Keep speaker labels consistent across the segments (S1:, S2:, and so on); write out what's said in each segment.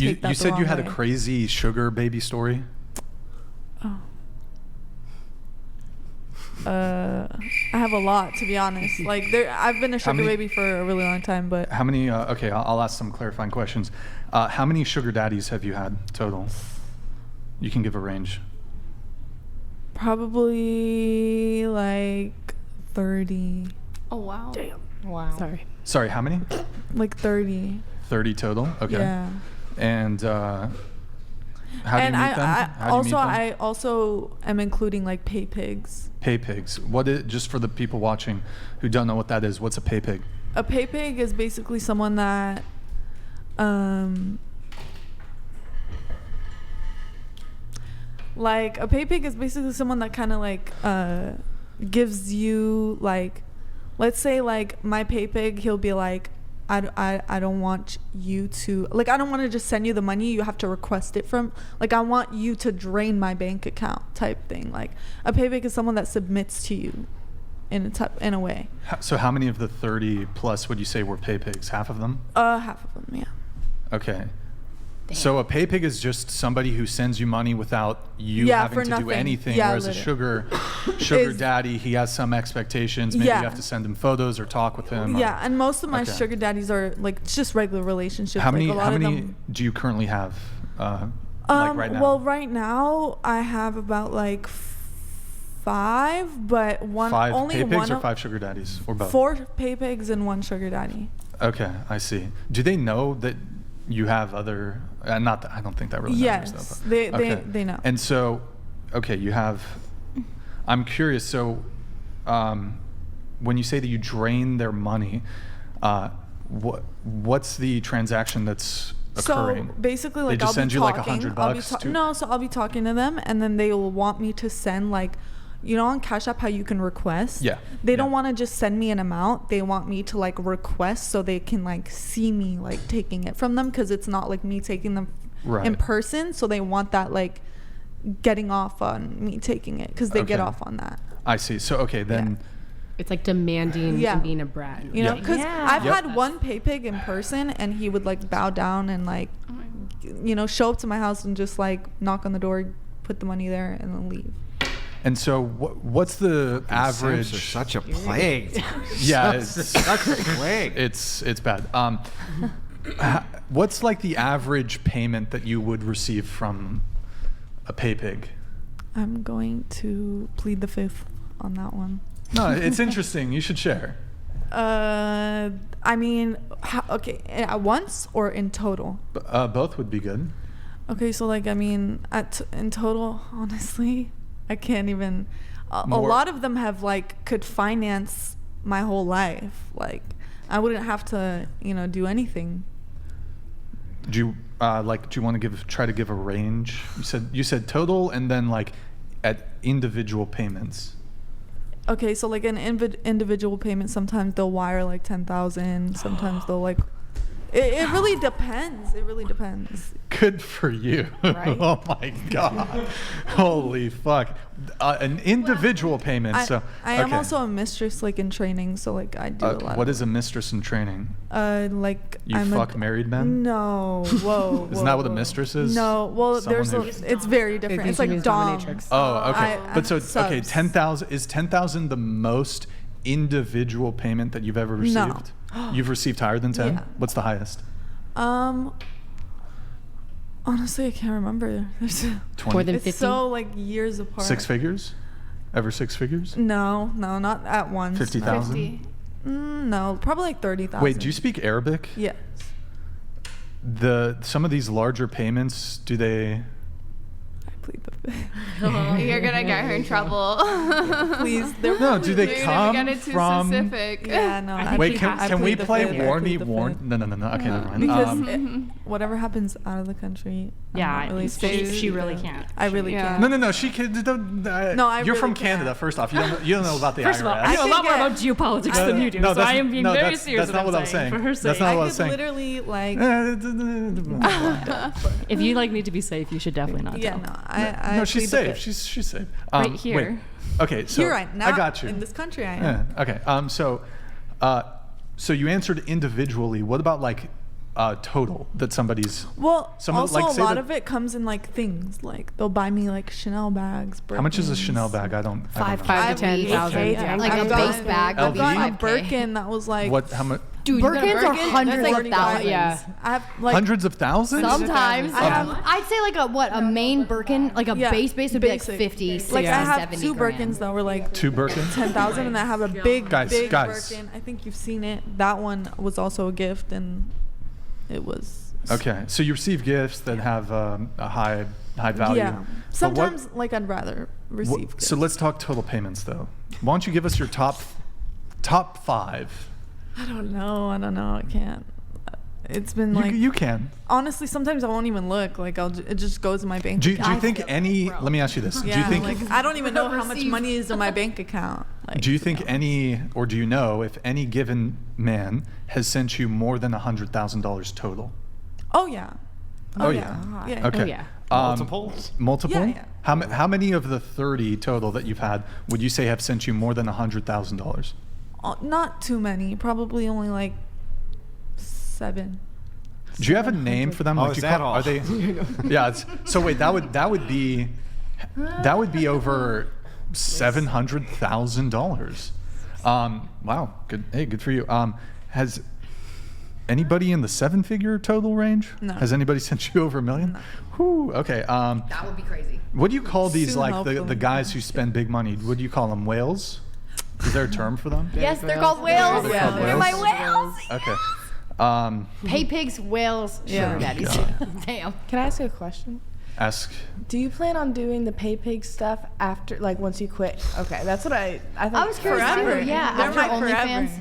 S1: take that.
S2: You said you had
S1: way.
S2: a crazy sugar baby story.
S1: Oh. I have a lot, to be honest. Like I've been a sugar baby for a really long time, but
S2: how many? Okay, I'll ask some clarifying questions. How many sugar daddies have you had total? You can give a range.
S1: probably like 30.
S3: Oh, wow.
S4: Damn.
S3: Wow.
S2: Sorry, how many?
S1: Like 30.
S2: 30 total. Okay.
S1: Yeah.
S2: And how do you meet them?
S1: I also am including like pay pigs.
S2: Pay pigs. What is, just for the people watching who don't know what that is, what's a pay pig?
S1: A pay pig is basically someone that like a pay pig is basically someone that kind of like gives you like, let's say like my pay pig, he'll be like, I don't want you to, like, I don't want to just send you the money. You have to request it from, like, I want you to drain my bank account type thing. Like, a pay pig is someone that submits to you in a way.
S2: So how many of the 30 plus would you say were pay pigs? Half of them?
S1: Half of them, yeah.
S2: Okay.
S3: Damn.
S2: So a pay pig is just somebody who sends you money without you having to do anything.
S1: Yeah,
S2: whereas
S1: literally.
S2: a sugar daddy, he has some expectations. Maybe
S1: Yeah.
S2: you have to send him photos or talk with him.
S1: Yeah, and most of my
S2: Okay.
S1: sugar daddies are like just regular relationships.
S2: How
S1: like,
S2: many?
S1: a lot
S2: How
S1: of
S2: many
S1: them,
S2: do you currently have? Like right now?
S1: Well, right now I have about like 5, but only
S2: pay pigs
S1: one
S2: or
S1: of
S2: 5 sugar daddies or both?
S1: 4 pay pigs and 1 sugar daddy.
S2: Okay, I see. Do they know that you have other? Not that I don't think that really matters.
S1: Yes,
S2: Though, but-
S1: they know.
S2: And so, okay, you have. I'm curious. So, when you say that you drain their money, what's the transaction that's occurring?
S1: So basically, like,
S2: They just
S1: I'll
S2: send
S1: be
S2: you like
S1: talking.
S2: $100
S1: So I'll be talking to them, and then they will want me to send, like, you know, on Cash App how you can request.
S2: Yeah.
S1: They don't want to just send me an amount. They want me to like request so they can like see me like taking it from them, because it's not like me taking them in person. So they want that like getting off on me taking it, because they get off on that.
S2: I see. So okay, then.
S4: It's like demanding and being a brat.
S1: You know, because I've
S2: Yep.
S1: had one pay pig in person, and he would like bow down and like, you know, show up to my house and just like knock on the door, put the money there, and then leave.
S2: And so, what's the average?
S5: Simps are such a plague.
S2: Yeah, it's
S5: such a plague.
S2: It's bad. What's like the average payment that you would receive from a pay pig?
S1: I'm going to plead the fifth on that one.
S2: No, it's interesting. You should share.
S1: I mean, okay, at once or in total?
S2: Both would be good.
S1: Okay, so like, I mean, in total, honestly, I can't even. A lot of them have like could finance my whole life. Like, I wouldn't have to, you know, do anything.
S2: Do you want to try to give a range? You said total, and then like at individual payments.
S1: Okay, so like an individual payment, sometimes they'll wire like 10,000. Sometimes they'll like. It really depends. It really depends.
S2: Good for you.
S4: Right?
S2: Oh my God. Holy fuck. An individual payment.
S1: I am also a mistress, like in training, so like I do a lot.
S2: What is a mistress in training?
S1: Like
S2: You fuck married men?
S1: No. Whoa.
S2: Isn't that what a mistress is?
S1: No. Well, it's very different. It's like dom.
S2: Oh, okay. But so okay,
S1: subs.
S2: 10,000 is 10,000 the most individual payment that you've ever received?
S1: No.
S2: You've received higher than 10?
S1: Yeah.
S2: What's the highest?
S1: Honestly, I can't remember.
S2: 20.
S4: More than
S1: It's
S4: 50?
S1: so like years apart.
S2: 6 figures? Ever 6 figures?
S1: No, not at once.
S2: 50,000?
S3: 50.
S1: No, probably like 30,000.
S2: Wait, do you speak Arabic?
S1: Yes.
S2: Some of these larger payments, do they?
S1: I plead the fifth.
S3: You're gonna get her in trouble.
S1: Please.
S2: No, do they
S3: You're
S2: come
S3: gonna get it too
S2: from?
S3: specific.
S1: Yeah, no. I
S2: Wait,
S1: plead-
S2: can
S1: I
S2: we
S1: plead the
S2: play
S1: fifth. I
S2: warn me?
S1: plead the
S2: Warn?
S1: fifth.
S2: No. Okay, never mind.
S1: Because whatever happens out of the country, I'm
S4: Yeah,
S1: not really
S4: she really can't.
S1: I really
S3: Yeah.
S1: can't.
S2: No. She can.
S1: No, I
S2: You're
S1: really
S2: from
S1: can't.
S2: Canada. First off, you don't know about the
S4: First
S2: IRS.
S4: of all, I know a
S1: can
S4: lot more
S1: get-
S4: about geopolitics than you do, so I am being very serious.
S2: That's not what I'm saying.
S4: For her sake.
S2: That's not
S1: I
S2: what I
S1: could
S2: was saying.
S1: literally like.
S4: If you like need to be safe, you should definitely not.
S1: Yeah,
S4: tell.
S1: no. I
S2: No, she's
S1: plead the
S2: safe.
S1: fifth.
S2: She's safe.
S4: Right here.
S2: Wait. Okay, so
S1: Here now.
S2: I got you.
S1: In this country, I am.
S2: Yeah. Okay. So you answered individually. What about like total that somebody's.
S1: Well, also
S2: like,
S1: a
S2: say
S1: lot
S2: that-
S1: of it comes in like things. Like they'll buy me like Chanel bags.
S2: How much is a
S1: Birkins.
S2: Chanel bag? I don't know.
S4: 5 to 10,000.
S1: Yeah.
S3: Like a
S1: I've
S3: base
S1: gotten-
S3: bag
S2: would
S1: I've
S2: be
S1: gotten a
S3: 5K.
S1: Birkin that was like.
S2: What? How much?
S4: Dude,
S3: Birkins
S4: are
S3: are
S4: hundreds
S3: hundreds
S4: of
S3: of
S4: thousands. Yeah.
S1: I have like
S2: Hundreds of thousands?
S3: Sometimes.
S1: I have-
S3: I'd say like a main Birkin, like a
S1: Yeah,
S3: base would be like
S1: basic.
S3: 50, 60,
S1: like I have
S3: 70
S1: two
S3: grand.
S1: Birkins that were like
S2: 2 Birkin?
S1: 10,000, and I have a big
S2: Guys.
S1: Birkin. I think you've seen it. That one was also a gift, and it was.
S2: Okay, so you receive gifts that have a high value.
S1: Yeah.
S2: But what-
S1: Sometimes like I'd rather receive. Gifts.
S2: So let's talk total payments though. Why don't you give us your top 5?
S1: I don't know. I can't. It's been like
S2: You can.
S1: honestly. Sometimes I won't even look. Like it just goes in my bank.
S2: Do you
S1: account.
S2: think any? Let me ask you this.
S1: Yeah,
S2: do you think?
S1: like I don't even know how much
S3: Receive.
S1: money is in my bank account. Like,
S2: Do you think any, or do you know if any given man has sent you more than $100,000 total?
S1: Oh yeah.
S2: Oh, yeah.
S1: Yeah.
S2: Okay.
S4: Oh, yeah.
S5: Multiples?
S2: Multiple?
S1: Yeah, yeah.
S2: How many of the 30 total that you've had would you say have sent you more than $100,000?
S1: Not too many. Probably only like 7.
S2: Do you have a name for them?
S5: Oh,
S2: Like,
S5: is
S2: do you
S5: that
S2: call-
S5: all?
S2: Are they? Yeah. So wait, that would be over $700,000. Wow. Good. Hey, good for you. Has anybody in the 7-figure total range?
S1: No.
S2: Has anybody sent you over $1 million?
S1: No.
S2: Whew, okay.
S3: That would be crazy.
S2: What do you call these,
S1: Soon,
S2: like the
S1: hopefully.
S2: guys who spend big money? What do you call them? Whales? Is there a term for them?
S3: Yes, they're called whales.
S2: They're called
S3: They're my
S2: whales?
S3: whales.
S2: Okay.
S3: Pay pigs, whales,
S1: Yeah.
S3: sugar daddies.
S2: God.
S3: Damn.
S6: Can I ask you a question?
S2: Ask.
S6: Do you plan on doing the pay pig stuff after, like, once you quit? Okay, that's what I thought.
S3: I was curious
S1: Forever.
S3: too. Yeah,
S1: They're
S3: after
S1: my forever.
S3: OnlyFans.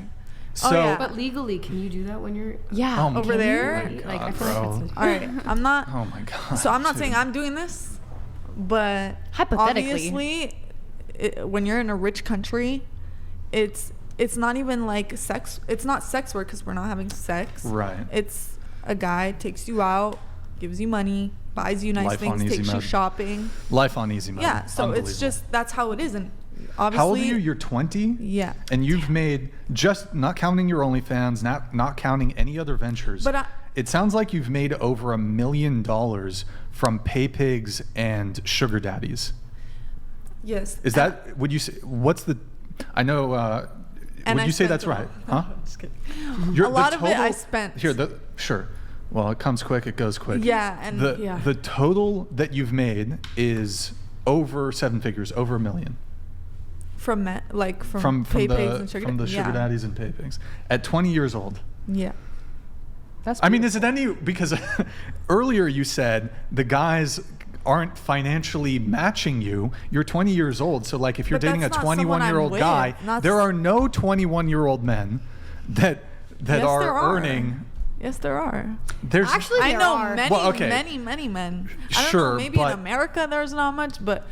S2: So.
S1: yeah.
S4: But legally, can you do that when you're?
S3: Yeah.
S2: Oh my
S1: Over there?
S2: God,
S4: Like, I feel
S2: bro.
S4: like that's
S1: All right. I'm not.
S2: Oh my God.
S1: So I'm not
S2: dude.
S1: saying I'm doing this, but
S3: Hypothetically.
S1: obviously, when you're in a rich country, it's not even like sex. It's not sex work because we're not having sex.
S2: Right.
S1: It's a guy takes you out, gives you money, buys you nice
S2: Life on
S1: things,
S2: easy
S1: takes you
S2: mode.
S1: shopping.
S2: Life on easy mode.
S1: Yeah. So it's
S2: Unbelievable.
S1: just that's how it is, and obviously.
S2: How old are you? You're 20?
S1: Yeah.
S2: And you've made, just not counting your OnlyFans, not counting any other ventures.
S1: But
S2: it sounds like you've made over $1 million from pay pigs and sugar daddies.
S1: Yes.
S2: Is that, would you say, what's the, I know,
S1: And
S2: would
S1: I
S2: you say
S1: spent
S2: that's
S1: a lot.
S2: right? Huh?
S1: Just kidding.
S2: Your-
S1: A
S2: the
S1: lot of it I
S2: total-
S1: spent.
S2: Here, sure. Well, it comes quick, it goes quick.
S1: Yeah, and
S6: yeah.
S2: The total that you've made is over 7 figures, over $1 million.
S1: from pay pigs and sugar.
S2: from the sugar
S1: yeah.
S2: daddies and pay pigs at 20 years old.
S1: Yeah.
S4: That's.
S2: I mean, is it any, because earlier you said the guys aren't financially matching you. You're 20 years old, so like if you're
S1: But
S2: dating a
S1: that's not someone
S2: 21-year-old
S1: I'm
S2: guy,
S1: with, not
S2: there
S1: s-
S2: are no 21-year-old men that
S1: Yes, there
S2: are earning.
S1: Yes, there are.
S2: There's
S3: Actually,
S1: I
S3: there
S1: know
S3: are.
S1: many,
S2: Well, okay.
S1: many men. I don't
S2: Sure,
S1: know, maybe in
S2: but-
S1: America there's not much, but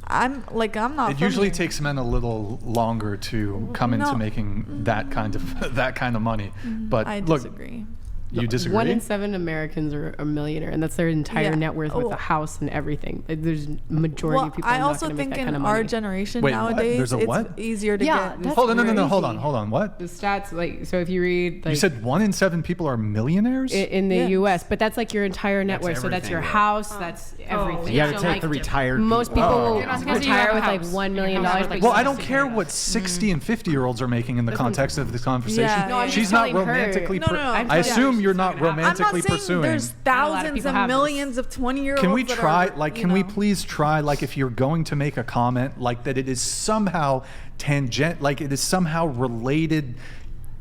S1: I'm not.
S2: it
S1: from
S2: usually
S1: here.
S2: takes men a little longer to come into
S1: No.
S2: making that kind of money. But
S1: I
S2: look,
S1: disagree.
S2: you disagree?
S4: 1 in 7 Americans are a millionaire, and that's their entire
S1: Yeah.
S4: net worth with
S1: Oh.
S4: a house and everything. Like, there's majority
S1: Well,
S4: of people. Are
S1: I
S4: not
S1: also
S4: gonna make
S1: think
S4: that
S1: in
S4: kind of
S1: our
S4: money.
S1: generation
S2: Wait, what?
S1: nowadays,
S2: There's a
S1: it's
S2: what?
S1: easier to
S3: Yeah,
S1: get.
S3: that's
S2: Hold on, no,
S3: crazy.
S2: hold on. What?
S4: The stats, like, so if you read, like,
S2: You said 1 in 7 people are millionaires?
S4: in the
S1: Yeah.
S4: U.S., but that's like your entire net
S5: That's
S4: worth. So that's your
S5: everything.
S4: house, that's everything.
S5: You got to
S4: So,
S5: take
S4: like,
S5: the retired
S4: most people
S5: Oh,
S4: will
S5: okay.
S3: not supposed to
S4: retire
S3: have a
S4: with like
S3: house.
S4: $1 million.
S3: Your house is
S4: but
S3: like
S2: Well, I
S4: you
S2: don't
S4: have to
S2: care
S4: figure it
S2: what
S4: out.
S2: 60 and 50-year-olds are making in the context of this conversation.
S1: Yeah, No, I'm
S2: She's
S4: just
S2: not
S4: telling her.
S2: romantically.
S1: No, no, no.
S4: I'm
S2: I
S4: telling
S2: assume
S4: her
S2: you're
S4: she's
S2: not
S4: not gonna have-
S2: romantically
S1: I'm not saying
S2: pursuing.
S1: there's
S4: lot of
S1: thousands
S4: people
S1: and
S4: have this.
S1: millions of 20-year-olds.
S2: Can we
S1: that
S2: try?
S1: are,
S2: Like,
S1: you
S2: can we
S1: know.
S2: please try? Like, if you're going to make a comment, like that, it is somehow tangent. Like, it is somehow related.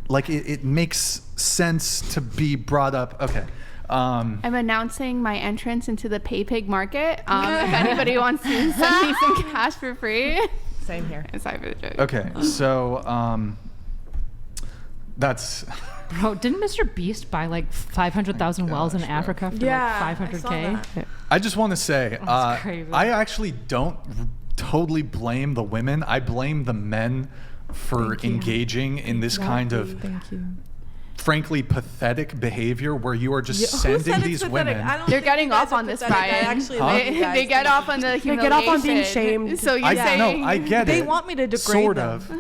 S2: Like, it makes sense to be brought up. Okay.
S3: I'm announcing my entrance into the pay pig market. If anybody wants to send me some cash for free.
S6: Same here.
S3: Sorry for the joke.
S2: Okay. So, that's.
S7: Bro, didn't Mr. Beast buy like 500,000 wells in
S2: gosh, bro.
S7: Africa for
S1: Yeah,
S7: like
S1: I saw
S7: 500K?
S1: that.
S2: I just want to say,
S7: That's crazy.
S2: I actually don't totally blame the women. I blame the men for
S1: Thank you.
S2: engaging in this kind of,
S1: Thank you.
S2: frankly, pathetic behavior where you are just
S1: Yeah, who
S2: sending
S1: said it's
S2: these
S1: pathetic?
S2: women.
S1: I don't
S3: They're
S1: think
S3: getting
S1: you guys
S3: off
S1: are
S3: on this,
S1: pathetic. I
S3: Brian.
S1: actually
S2: Huh?
S1: love you guys.
S3: They get off on the
S6: They
S3: humiliation.
S6: get off on being shamed.
S3: So you're
S2: I
S3: saying
S2: no, I get
S1: They
S2: it.
S1: want me to degrade
S2: sort
S1: them.
S2: of.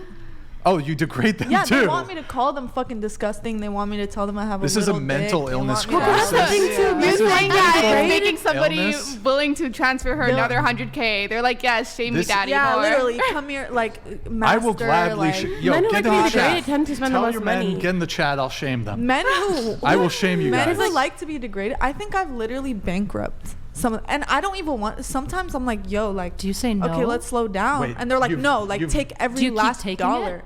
S2: Oh, you degrade them
S1: Yeah,
S2: too.
S1: they want me to call them fucking disgusting. They want me to tell them I have
S2: This
S1: a
S2: is a
S1: little
S2: mental
S1: dick. They
S2: illness
S1: want me to-
S2: crisis.
S3: You're
S2: This is
S3: saying
S2: a
S3: that
S2: mental
S3: it's making somebody
S2: illness.
S3: willing to transfer her
S1: They'll-
S3: another 100K. They're like, yes, shame me,
S2: This-
S3: daddy.
S1: Yeah,
S3: more.
S1: literally, come here, like, master,
S2: I will gladly.
S1: like,
S2: Yo,
S6: Men who
S2: get
S6: like
S2: in
S6: to
S2: the
S6: be
S2: chat.
S6: degraded tend to spend the
S2: Tell
S6: most
S2: your
S6: money.
S2: men, get in the chat. I'll shame them.
S1: men who
S2: I will shame you
S1: men
S2: guys.
S1: who like to be degraded. I think I've literally bankrupt some, and I don't even want. Sometimes I'm like, yo, like,
S7: Do you say no?
S1: okay, let's slow down,
S2: Wait,
S1: and they're like,
S2: you've-
S1: no, like,
S2: you've-
S1: take
S7: Do
S1: every
S7: you keep
S1: last
S7: taking
S1: dollar.
S7: it?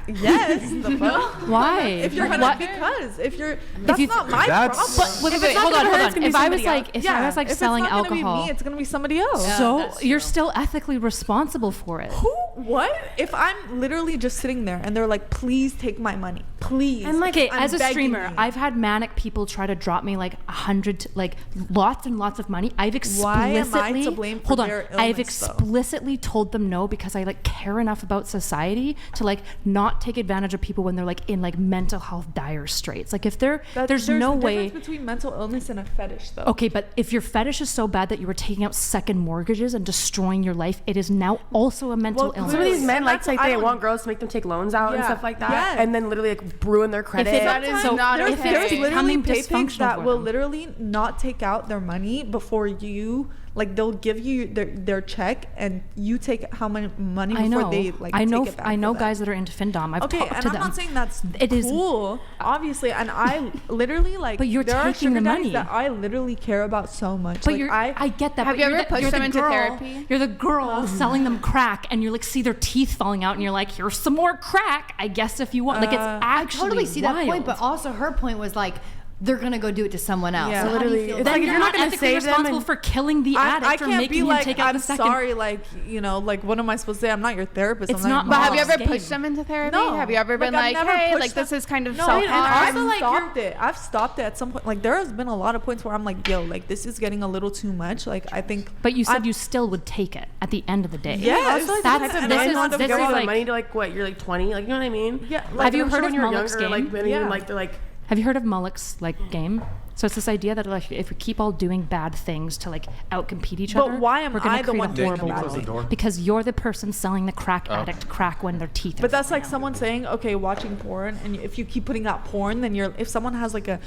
S1: Yes, the fuck?
S7: Why?
S1: If you're
S7: Like,
S1: gonna,
S7: what?
S1: because if you're, that's
S7: you-
S1: not my
S2: That's-
S1: problem.
S2: But
S7: Wait,
S6: If
S7: wait,
S6: it's not
S7: hold on,
S6: gonna
S7: hold
S6: hurt,
S7: on.
S6: it's gonna be
S7: If I was
S6: somebody
S7: like,
S6: else.
S7: if I was like
S1: if
S7: selling
S1: it's not gonna
S7: alcohol,
S1: be me, it's gonna be somebody else.
S7: so you're still ethically responsible for it.
S1: Who? What? If I'm literally just sitting there and they're like, please take my money, please.
S6: And, like,
S7: Okay,
S1: I'm
S7: as a
S1: begging
S7: streamer,
S1: you.
S7: I've had manic people try to drop me like 100, like lots and lots of money. I've
S1: Why
S7: explicitly
S1: am I to blame for
S7: hold on.
S1: their
S7: I've
S1: illness, though?
S7: explicitly told them no because I like care enough about society to like not take advantage of people when they're like in like mental health dire straits. Like if there's no
S1: a
S7: way.
S1: difference between mental illness and a fetish, though.
S7: Okay, but if your fetish is so bad that you were taking out second mortgages and destroying your life, it is now also a mental
S1: Well,
S7: illness.
S6: Some of these
S1: And
S6: men like
S1: that's-
S6: say
S1: I
S6: they
S1: don't-
S6: want girls to make them take loans out and
S1: Yeah,
S6: stuff like that,
S1: yeah.
S6: and then literally like ruin their credit.
S3: That is
S7: So
S3: not
S7: if
S3: okay.
S7: it's
S1: There's literally
S7: becoming
S1: pay pigs
S7: dysfunctional
S1: that
S7: for
S1: will
S7: them.
S1: literally not take out their money before you, like they'll give you their check and you take how much money
S7: I
S1: before
S7: know.
S1: they like
S7: I know.
S1: take it back
S7: I know
S1: for them.
S7: guys that are into findom. I've
S1: Okay,
S7: talked
S1: and
S7: to
S1: I'm
S7: them.
S1: not saying that's
S7: It is-
S1: cool, obviously, and I literally like.
S7: But you're
S1: there are
S7: taking
S1: sugar
S7: the
S1: daddies
S7: money.
S1: that I literally care about so much.
S7: But
S1: like,
S7: you're, I get that.
S3: Have
S7: but
S3: you
S7: you're
S3: ever
S7: the,
S3: pushed
S7: you're
S3: them
S7: the
S3: into
S7: girl,
S3: therapy?
S7: You're the girl selling them crack, and you like see their teeth falling out, and you're like, "Here's some more crack, I guess if you want." Like it's
S1: I
S7: actually
S8: I totally see that point,
S7: wild.
S8: but also her point was like, they're gonna go do it to someone else.
S1: Yeah.
S8: So how do you
S6: Literally,
S8: feel
S6: it's
S8: about
S6: like if
S8: that?
S6: you're not gonna
S7: ethically
S6: save them
S7: responsible
S6: and-
S7: for killing the
S1: I
S7: addict or
S1: can't
S7: making
S1: be
S7: him
S1: like,
S7: take out
S1: I'm
S7: the second.
S1: sorry, like, you know, like, what am I supposed to say? I'm not your therapist.
S7: It's
S1: I'm
S7: not
S1: your
S3: But
S7: my
S3: have you
S1: mom.
S3: ever
S7: game.
S3: pushed them into therapy?
S1: No.
S3: Have you ever been
S1: I've
S3: like,
S1: never
S3: hey,
S1: pushed
S3: like this
S1: them-
S3: is kind of
S1: No,
S3: self
S1: and
S3: harm?
S1: also like stopped it. I've stopped it at some point. Like there has been a lot of points where I'm like, yo, like this is getting a little too much. Like I think.
S7: But you said
S1: I'm-
S7: you still would take it at the end of the day.
S1: Yes.
S6: Also, like,
S7: That's-
S6: the type of
S7: this
S6: men
S7: is-
S6: who want to
S7: this
S6: give
S7: is
S6: all the
S7: like-
S6: money to like what you're like 20, like you know what I mean?
S1: Yeah.
S7: Have you
S6: I'm
S7: heard
S6: sure
S7: of
S6: when you're
S7: Mullick's
S6: younger,
S7: game?
S6: like men
S1: Yeah.
S6: even like they're like.
S7: Have you heard of Mullick's like game? So it's this idea that like if we keep all doing bad things to like outcompete each
S1: But
S7: other,
S1: why am
S7: we're gonna
S1: I the
S7: create
S1: one
S7: a
S1: doing
S7: horrible
S1: the bad
S7: world.
S1: thing?
S2: door?
S7: Because you're the person selling the crack
S2: Oh.
S7: addict crack when their teeth.
S1: But
S7: are
S1: that's
S7: falling
S1: like
S7: out.
S1: someone saying, okay, watching porn, and if you keep putting out porn, then you're. If someone has like a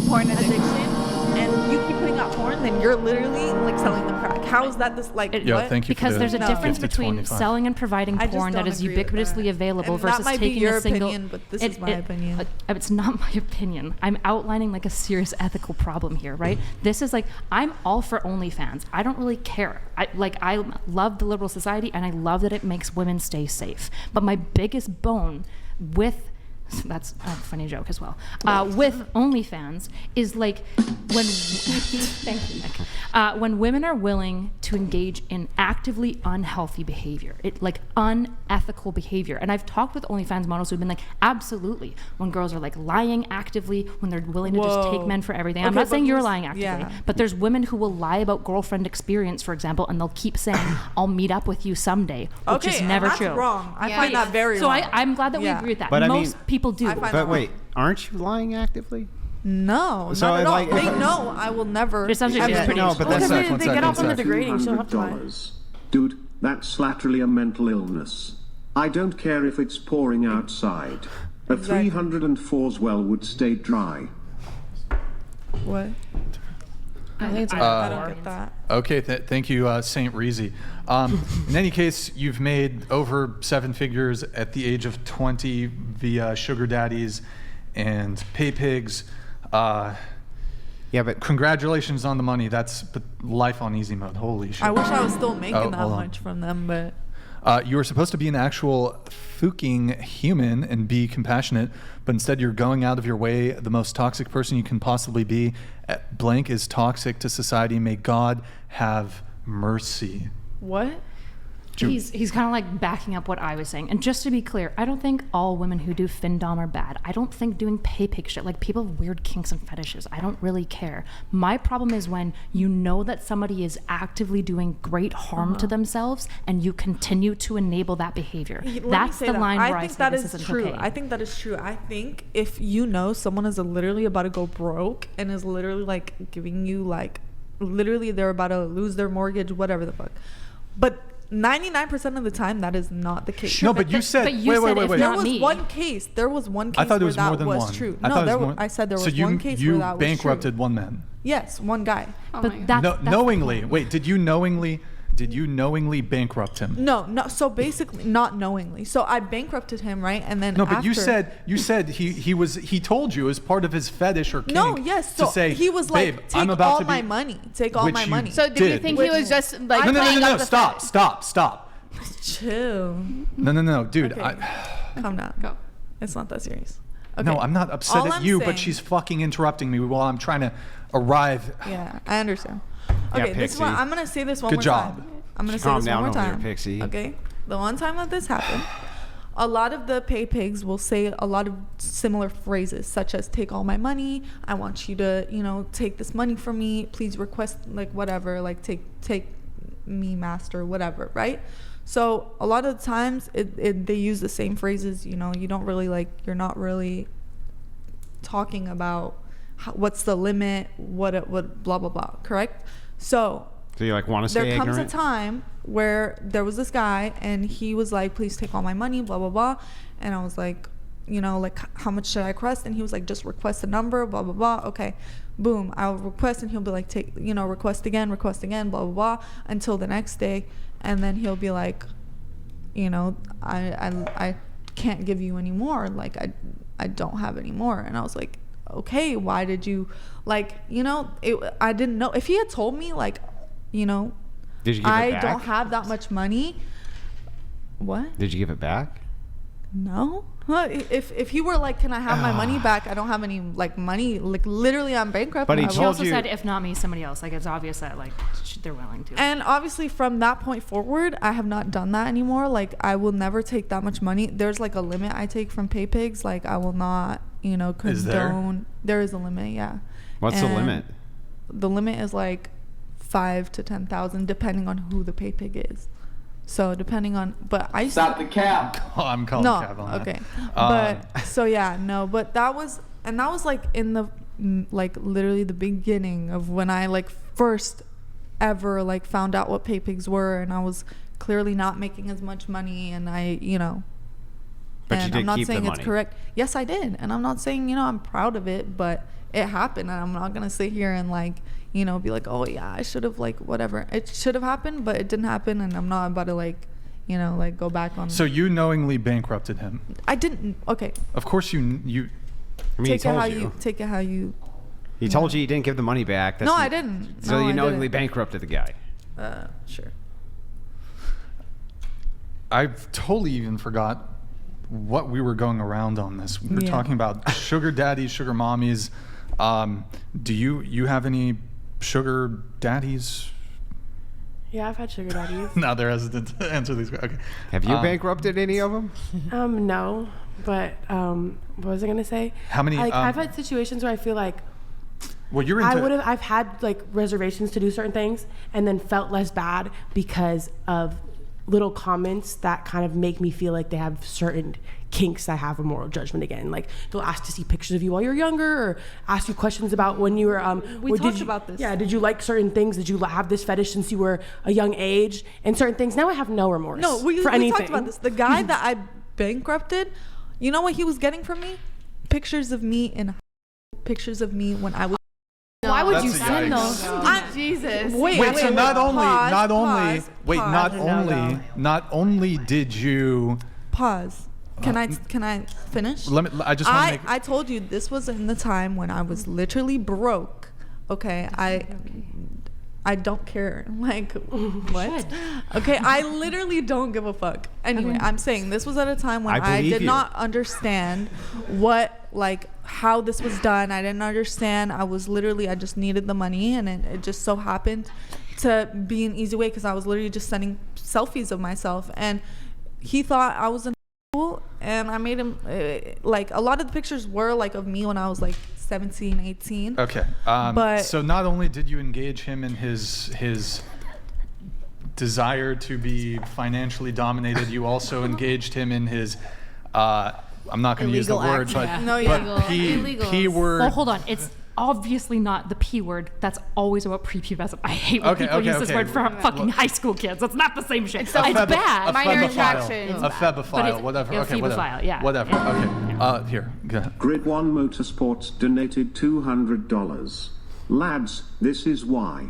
S1: porn addiction, and you keep putting out porn, then you're literally like selling them crack. How is that this like?
S7: It-
S2: Yo,
S1: what?
S2: thank you
S7: Because
S2: for
S7: there's a
S1: No.
S7: difference
S2: Gifted
S7: between
S2: 25.
S7: selling and providing
S1: I just
S7: porn that
S1: don't
S7: is
S1: agree with
S7: ubiquitously
S1: that.
S7: available
S1: And that
S7: versus
S1: might be
S7: taking
S1: your
S7: a single.
S1: opinion, but this is my opinion.
S7: It's not my opinion. I'm outlining like a serious ethical problem here, right? This is like I'm all for OnlyFans. I don't really care. I love the liberal society and I love that it makes women stay safe. But my biggest bone with that's a funny joke as well. With OnlyFans is like when thank you, Nick. When women are willing to engage in actively unhealthy behavior, like unethical behavior. And I've talked with OnlyFans models who've been like, absolutely, when girls are like lying actively, when they're willing to just take
S1: Whoa.
S7: men for everything. I'm
S1: Okay,
S7: not
S1: but
S7: saying you're
S1: who's-
S7: lying actively,
S1: yeah.
S7: but there's women who will lie about girlfriend experience, for example, and they'll keep saying, "I'll meet up with you someday," which is
S1: and
S7: never
S1: that's
S7: true.
S1: wrong. I
S3: Yeah,
S1: find
S3: yeah.
S1: that very
S7: So
S1: wrong.
S7: I'm glad that we
S1: Yeah.
S7: agree with that.
S5: But I
S7: Most
S5: mean-
S7: people do.
S1: I find
S5: But wait, aren't you lying actively?
S1: No,
S5: So,
S1: not at all.
S5: like,
S1: They
S5: if-
S1: know I will never.
S7: But it sounds like
S1: ever
S7: she's
S5: Yeah,
S7: pretty-
S5: no, but
S6: Well,
S5: that's
S6: because
S2: one
S6: they get
S2: second,
S6: off on the
S2: one second.
S6: degrading, so you don't have to lie.
S9: Dude, that's laterally a mental illness. I don't care if it's pouring outside. A
S1: Exactly.
S9: 304's well would stay dry.
S1: What?
S6: I think it's
S1: I don't get that.
S2: Okay, thank you, Saint Reezy. In any case, you've made over 7 figures at the age of 20 via sugar daddies and pay pigs.
S5: Yeah, but
S2: Congratulations on the money. That's life on easy mode. Holy shit.
S1: I wish I was still making
S2: Oh,
S1: that
S2: hold on.
S1: much from them, but
S2: You were supposed to be an actual fucking human and be compassionate, but instead you're going out of your way. The most toxic person you can possibly be. Blank is toxic to society. May God have mercy.
S1: what?
S7: He's kind of like backing up what I was saying. And just to be clear, I don't think all women who do findom are bad. I don't think doing pay pig shit, like people have weird kinks and fetishes. I don't really care. My problem is when you know that somebody is actively doing great harm to themselves and you continue to enable that behavior.
S1: Let me
S7: That's
S1: say
S7: the
S1: that.
S7: line
S1: I
S7: where I
S1: think
S7: say
S1: that
S7: this
S1: is
S7: isn't
S1: true.
S7: okay.
S1: I think that is true. I think if you know someone is literally about to go broke and is literally like giving you like literally they're about to lose their mortgage, whatever the fuck. But 99% of the time, that is not the case.
S2: No, but you said.
S7: but you
S2: wait,
S7: said
S2: wait,
S7: if
S2: wait.
S1: There
S7: not
S1: was
S7: me.
S1: one case. There was one case
S2: I thought it
S1: where
S2: was
S1: that
S2: more than
S1: was
S2: one.
S1: true.
S2: I
S1: No,
S2: thought it
S1: there
S2: was
S1: was,
S2: more.
S1: I said there
S2: so
S1: was
S2: you,
S1: one case
S2: you
S1: where that was
S2: bankrupted
S1: true.
S2: one man.
S1: Yes, one guy.
S7: but
S3: my God.
S7: that's,
S2: No,
S7: that's the
S2: knowingly.
S7: point.
S2: Wait, did you knowingly bankrupt him?
S1: No. So basically, not knowingly. So I bankrupted him, right? And then
S2: No, but
S1: after,
S2: you said he told you as part of his fetish or kink.
S1: No, yes. So
S2: to say,
S1: he was like,
S2: "Babe,
S1: take
S2: I'm about
S1: all
S2: to be,"
S1: my money. Take all
S2: which
S1: my
S2: you
S1: money.
S3: So did you
S2: did.
S3: think he was just like
S2: No,
S3: playing up the
S2: stop.
S1: Chill.
S2: No, dude.
S1: Okay. Calm down.
S3: Go.
S1: It's not that serious.
S2: No, I'm not upset
S1: All
S2: at
S1: I'm
S2: you,
S1: saying-
S2: but she's fucking interrupting me while I'm trying to arrive.
S1: Yeah, I understand. Okay, this is what
S5: Pixie.
S1: I'm gonna say this one
S2: Good
S1: more
S2: job.
S1: time. I'm gonna say
S5: Calm
S1: this
S5: down
S1: one more
S5: over there,
S1: time.
S5: Pixie.
S1: Okay, the one time that this happened, a lot of the pay pigs will say a lot of similar phrases, such as "take all my money," "I want you to, take this money from me. Please request like whatever, like take me, master, whatever." Right? So a lot of the times they use the same phrases. You don't really you're not really talking about what's the limit, what blah blah blah. Correct? So
S5: So you want to stay
S1: there comes
S5: ignorant?
S1: a time where there was this guy and he was like, please take all my money, blah blah blah, and I was like, how much should I request? And he was like, just request a number, blah blah blah. Okay, boom, I'll request, and he'll be like, request again, blah blah blah, until the next day, and then he'll be like, I can't give you any more, like I don't have any more. And I was like, okay, why did you I didn't know. If he had told me
S5: Did you give it
S1: I
S5: back?
S1: don't have that much money. What?
S5: Did you give it back?
S1: No. Huh, if he were like, can I have my money back? I don't have any money. Literally, I'm bankrupt.
S5: But he
S1: I
S7: She
S5: told
S1: won't.
S7: also
S5: you-
S7: said, if not me, somebody else. It's obvious that they're willing to.
S1: And obviously, from that point forward, I have not done that anymore. I will never take that much money. There's a limit I take from pay pigs. I will not, condone.
S2: Is there?
S1: There is a limit, yeah.
S5: What's the
S1: And
S5: limit?
S1: The limit is 5,000 to 10,000, depending on who the pay pig is. So depending on, but I
S10: Stop the cap.
S2: Oh, I'm calling
S1: no,
S2: Cav on that.
S1: okay, but so yeah, no, but that was in the literally the beginning of when I first ever found out what pay pigs were, and I was clearly not making as much money, and
S5: But
S1: and
S5: you did
S1: I'm not
S5: keep the
S1: saying it's
S5: money.
S1: correct. Yes, I did, and I'm not saying I'm proud of it, but it happened, and I'm not gonna sit here and be like, oh yeah, I should have whatever. It should have happened, but it didn't happen, and I'm not about to go back on.
S2: So you knowingly bankrupted him.
S1: I didn't. Okay.
S2: Of course you.
S5: I mean, he
S1: Take it
S5: told
S1: how
S5: you.
S1: take it how you.
S5: He told you he didn't give the money back.
S1: No, I didn't.
S5: So
S1: No,
S5: you
S1: I
S5: knowingly
S1: didn't.
S5: bankrupted the guy.
S1: Sure.
S2: I've totally even forgot what we were going around on this. We were
S1: Yeah.
S2: talking about sugar daddies, sugar mommies. Do you have any sugar daddies?
S6: Yeah, I've had sugar daddies.
S2: No, they're hesitant to answer these. Okay.
S5: Have you bankrupted any of them?
S6: No, but what was I gonna say?
S2: How many?
S6: I've had situations where I feel like
S2: Well, you're into.
S6: I've had reservations to do certain things and then felt less bad because of little comments that kind of make me feel like they have certain kinks I have a moral judgment again. They'll ask to see pictures of you while you're younger, or ask you questions about when you were
S1: We talked about this.
S6: Yeah, did you like certain things? Did you have this fetish since you were a young age? And certain things. Now I have no remorse.
S1: No, we
S6: for anything.
S1: talked about this. The guy that I bankrupted, you know what he was getting from me? Pictures of me pictures of me when I was.
S3: Why would
S2: That's
S3: you
S2: a
S3: send
S2: yikes.
S3: those? Jesus.
S2: Wait, so not only
S6: No.
S2: not only did you
S1: Pause. Can I finish?
S2: I just want to make
S1: I told you this was in the time when I was literally broke. Okay, I don't care. What? Okay, I literally don't give a fuck. Anyway, I'm saying this was at a time when I
S5: believe
S1: did
S5: you.
S1: not understand how this was done. I didn't understand. I just needed the money, and it just so happened to be an easy way because I was literally just sending selfies of myself, and he thought I was in school, and I made him a lot of the pictures were of me when I was 17, 18.
S2: Okay.
S1: But-
S2: so not only did you engage him in his desire to be financially dominated, you also engaged him in his I'm not going to use the
S8: Illegal
S2: word,
S8: acts,
S2: but
S8: yeah.
S1: No,
S2: but
S1: illegal.
S2: he
S8: Illegals.
S2: were
S7: Well, hold on. obviously not the P word. That's always about prepubescent. I hate when people use this word for fucking high school kids. That's not the same shit. It's bad.
S3: Minor
S2: febophile.
S3: attractions.
S2: A febophile,
S7: But
S2: whatever.
S7: a
S2: Okay, whatever.
S7: phebophile, yeah.
S2: Whatever. Okay. Here, go ahead.
S9: Grid 1 Motorsports donated $200. Lads, this is why.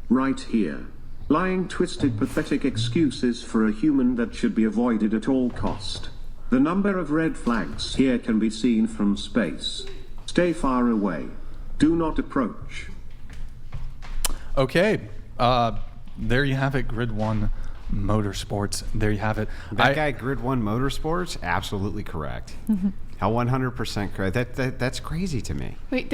S9: Right here. Lying, twisted, pathetic excuses for a human that should be avoided at all cost. The number of red flags here can be seen from space. Stay far away. Do not approach.
S2: Okay. There you have it, Grid 1 Motorsports. There you have it.
S5: That guy, Grid 1 Motorsports, absolutely correct. How 100% correct. That's crazy to me.
S3: Wait,